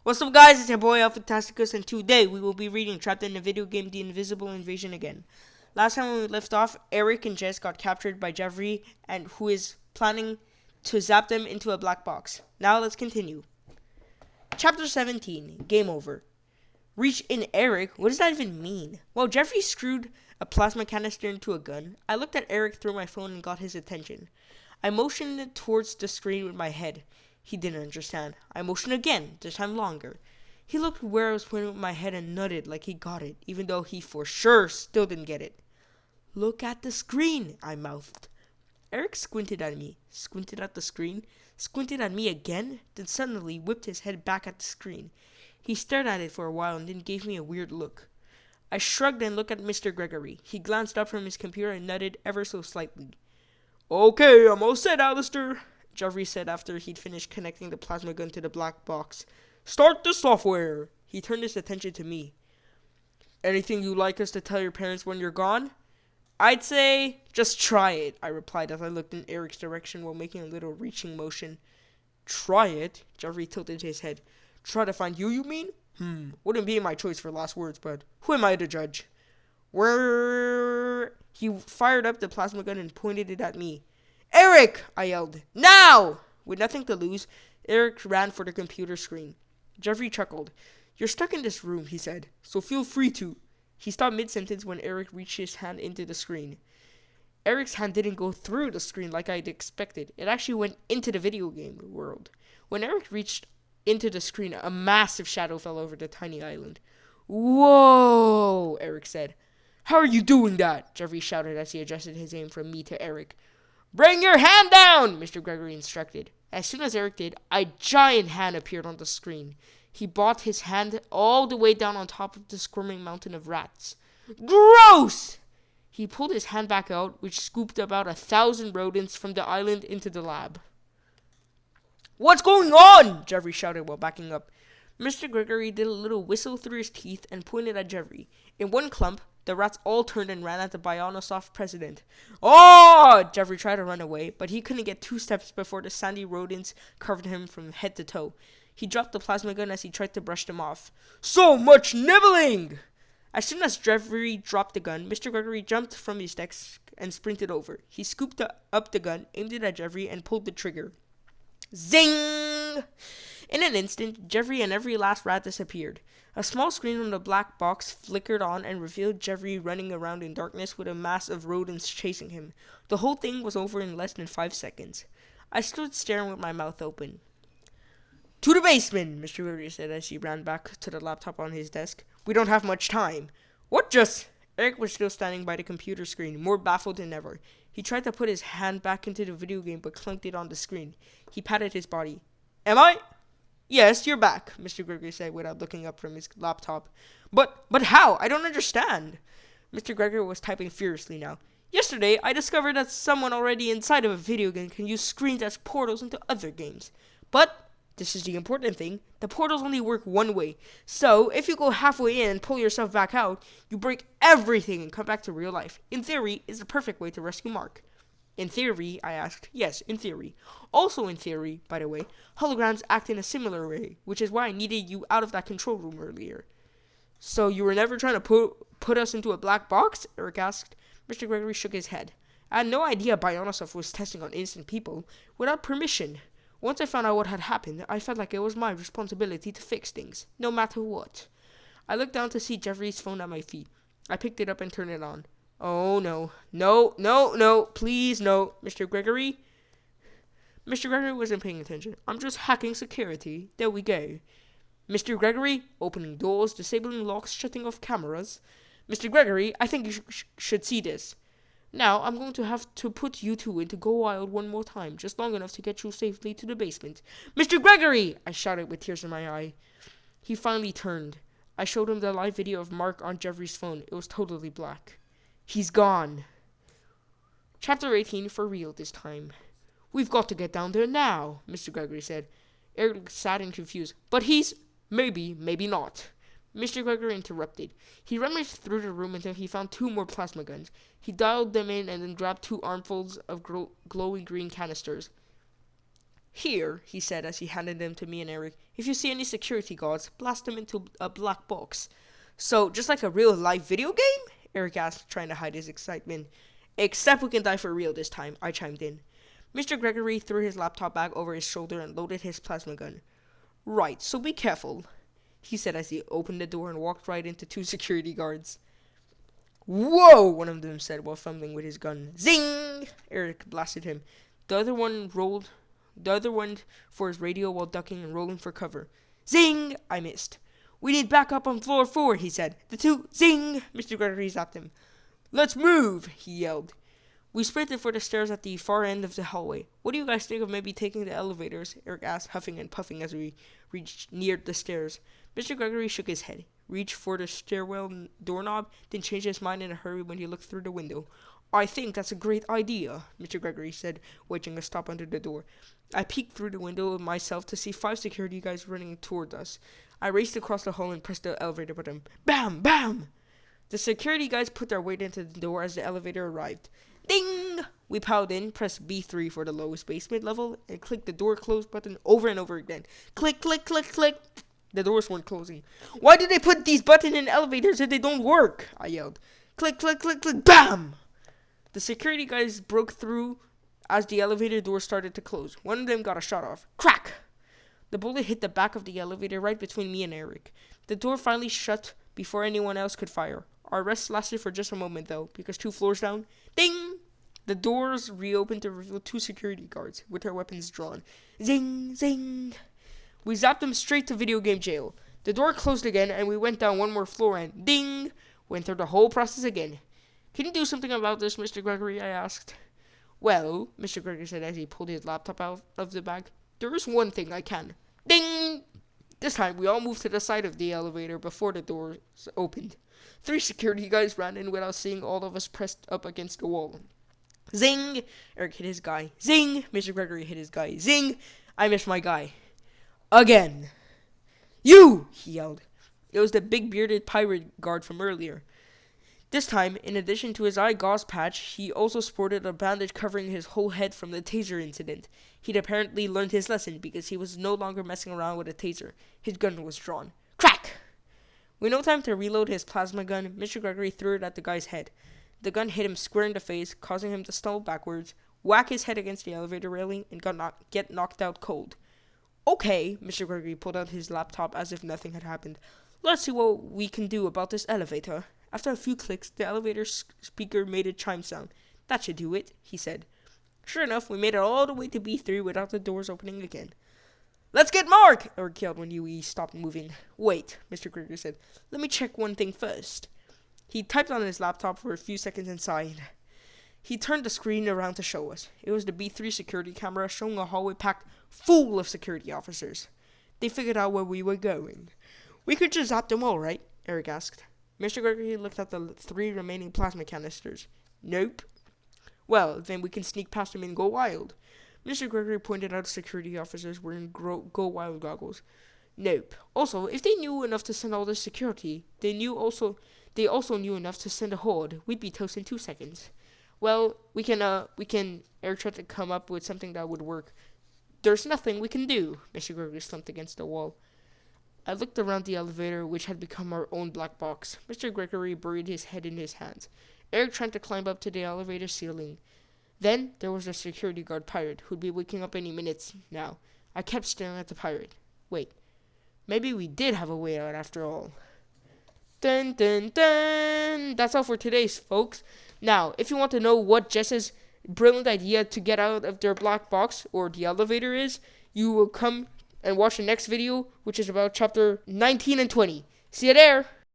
What's up, guys? It's your boy Alphantasticus, and today we will be reading Trapped in the Video Game The Invisible Invasion again. Last time when we left off, Eric and Jess got captured by Jeffrey, and who is planning to zap them into a black box. Now let's continue. Chapter 17, Game Over. Reach in Eric? What does that even mean? Well, Jeffrey screwed a plasma canister into a gun. I looked at Eric through my phone and got his attention. I motioned it towards the screen with my head. He didn't understand. I motioned again, this time longer. He looked where I was pointing with my head and nodded like he got it, even though he for sure still didn't get it. Look at the screen, I mouthed. Eric squinted at me, squinted at the screen, squinted at me again, then suddenly whipped his head back at the screen. He stared at it for a while and then gave me a weird look. I shrugged and looked at Mr. Gregory. He glanced up from his computer and nodded ever so slightly. Okay, I'm all set, Alistair, Jeffrey said after he'd finished connecting the plasma gun to the black box. Start the software. He turned his attention to me. Anything you'd like us to tell your parents when you're gone? I'd say just try it, I replied as I looked in Eric's direction while making a little reaching motion. Try it? Jeffrey tilted his head. Try to find you mean? Wouldn't be my choice for last words, but who am I to judge? Where? He fired up the plasma gun and pointed it at me. Eric! I yelled. Now! With nothing to lose, Eric ran for the computer screen. Jeffrey chuckled. You're stuck in this room, he said, so feel free to. He stopped mid-sentence when Eric reached his hand into the screen. Eric's hand didn't go through the screen like I'd expected. It actually went into the video game world. When Eric reached into the screen, a massive shadow fell over the tiny island. Whoa! Eric said. How are you doing that? Jeffrey shouted as he adjusted his aim from me to Eric. Bring your hand down, Mr. Gregory instructed. As soon as Eric did, a giant hand appeared on the screen. He brought his hand all the way down on top of the squirming mountain of rats. Gross! He pulled his hand back out, which scooped about 1,000 rodents from the island into the lab. What's going on? Jeffrey shouted while backing up. Mr. Gregory did a little whistle through his teeth and pointed at Jeffrey. In one clump, the rats all turned and ran at the Bionosoft president. Oh! Jeffrey tried to run away, but he couldn't get 2 steps before the sandy rodents covered him from head to toe. He dropped the plasma gun as he tried to brush them off. So much nibbling! As soon as Jeffrey dropped the gun, Mr. Gregory jumped from his desk and sprinted over. He scooped up the gun, aimed it at Jeffrey, and pulled the trigger. Zing! In an instant, Jeffrey and every last rat disappeared. A small screen on the black box flickered on and revealed Jeffrey running around in darkness with a mass of rodents chasing him. The whole thing was over in less than 5 seconds. I stood staring with my mouth open. To the basement, Mr. Gregory said as he ran back to the laptop on his desk. We don't have much time. What just? Eric was still standing by the computer screen, more baffled than ever. He tried to put his hand back into the video game but clunked it on the screen. He patted his body. Am I? Yes, you're back, Mr. Gregory said without looking up from his laptop. But how? I don't understand. Mr. Gregory was typing furiously now. Yesterday, I discovered that someone already inside of a video game can use screens as portals into other games. But, this is the important thing, the portals only work one way. So, if you go halfway in and pull yourself back out, you break everything and come back to real life. In theory, it's the perfect way to rescue Mark. In theory, I asked. Yes, in theory. Also in theory, by the way, holograms act in a similar way, which is why I needed you out of that control room earlier. So you were never trying to put us into a black box? Eric asked. Mr. Gregory shook his head. I had no idea Bionosoft was testing on innocent people without permission. Once I found out what had happened, I felt like it was my responsibility to fix things, no matter what. I looked down to see Jeffrey's phone at my feet. I picked it up and turned it on. Oh, no. No. Please, no. Mr. Gregory? Mr. Gregory wasn't paying attention. I'm just hacking security. There we go. Mr. Gregory? Opening doors, disabling locks, shutting off cameras. Mr. Gregory, I think you should see this. Now, I'm going to have to put you two into Go Wild one more time, just long enough to get you safely to the basement. Mr. Gregory! I shouted with tears in my eye. He finally turned. I showed him the live video of Mark on Jeffrey's phone. It was totally black. He's gone. Chapter 18 for real this time. We've got to get down there now, Mr. Gregory said. Eric looked sad and confused. But he's... Maybe not. Mr. Gregory interrupted. He rummaged through the room until he found 2 more plasma guns. He dialed them in and then grabbed 2 armfuls of glowing green canisters. Here, he said as he handed them to me and Eric. If you see any security guards, blast them into a black box. So, just like a real life video game? Eric asked, trying to hide his excitement. Except we can die for real this time, I chimed in. Mr. Gregory threw his laptop bag over his shoulder and loaded his plasma gun. Right, so be careful, he said as he opened the door and walked right into 2 security guards. Whoa, one of them said while fumbling with his gun. Zing! Eric blasted him. The other one for his radio while ducking and rolling for cover. Zing! I missed. We need backup on floor 4, he said. The 2, zing! Mr. Gregory zapped him. Let's move, he yelled. We sprinted for the stairs at the far end of the hallway. What do you guys think of maybe taking the elevators? Eric asked, huffing and puffing as we reached near the stairs. Mr. Gregory shook his head, reached for the stairwell doorknob, then changed his mind in a hurry when he looked through the window. I think that's a great idea, Mr. Gregory said, wedging a stop under the door. I peeked through the window myself to see 5 security guys running toward us. I raced across the hall and pressed the elevator button. Bam! Bam! The security guys put their weight into the door as the elevator arrived. Ding! We piled in, pressed B3 for the lowest basement level, and clicked the door close button over and over again. Click, click, click, click. The doors weren't closing. Why did they put these buttons in elevators if they don't work? I yelled. Click, click, click, click. Bam! The security guys broke through as the elevator door started to close. One of them got a shot off. Crack! The bullet hit the back of the elevator right between me and Eric. The door finally shut before anyone else could fire. Our rest lasted for just a moment, though, because 2 floors down, ding! The doors reopened to reveal 2 security guards with their weapons drawn. Zing! Zing! We zapped them straight to video game jail. The door closed again, and we went down 1 more floor and, ding! Went through the whole process again. Can you do something about this, Mr. Gregory? I asked. Well, Mr. Gregory said as he pulled his laptop out of the bag, there is one thing I can. Ding! This time, we all moved to the side of the elevator before the doors opened. 3 security guys ran in without seeing all of us pressed up against the wall. Zing! Eric hit his guy. Zing! Mr. Gregory hit his guy. Zing! I missed my guy. Again. You! He yelled. It was the big bearded pirate guard from earlier. This time, in addition to his eye gauze patch, he also sported a bandage covering his whole head from the taser incident. He'd apparently learned his lesson because he was no longer messing around with a taser. His gun was drawn. Crack! With no time to reload his plasma gun, Mr. Gregory threw it at the guy's head. The gun hit him square in the face, causing him to stumble backwards, whack his head against the elevator railing, and get knocked out cold. Okay, Mr. Gregory pulled out his laptop as if nothing had happened. Let's see what we can do about this elevator. After a few clicks, the elevator speaker made a chime sound. That should do it, he said. Sure enough, we made it all the way to B3 without the doors opening again. Let's get Mark! Eric yelled when we stopped moving. Wait, Mr. Gregory said. Let me check one thing first. He typed on his laptop for a few seconds and sighed. He turned the screen around to show us. It was the B3 security camera showing a hallway packed full of security officers. They figured out where we were going. We could just zap them all, right? Eric asked. Mr. Gregory looked at the 3 remaining plasma canisters. Nope. Well, then we can sneak past them and go wild. Mr. Gregory pointed out security officers wearing go wild goggles. Nope. Also, if they knew enough to send all this security, they also knew enough to send a horde. We'd be toast in 2 seconds. Well, we can Eric tried to come up with something that would work. There's nothing we can do. Mr. Gregory slumped against the wall. I looked around the elevator, which had become our own black box. Mr. Gregory buried his head in his hands. Eric tried to climb up to the elevator ceiling. Then there was a security guard pirate, who'd be waking up any minutes now. I kept staring at the pirate. Wait, maybe we did have a way out after all. Dun dun dun! That's all for today, folks. Now, if you want to know what Jess's brilliant idea to get out of their black box, or the elevator is, you will come and watch the next video, which is about chapter 19 and 20. See you there!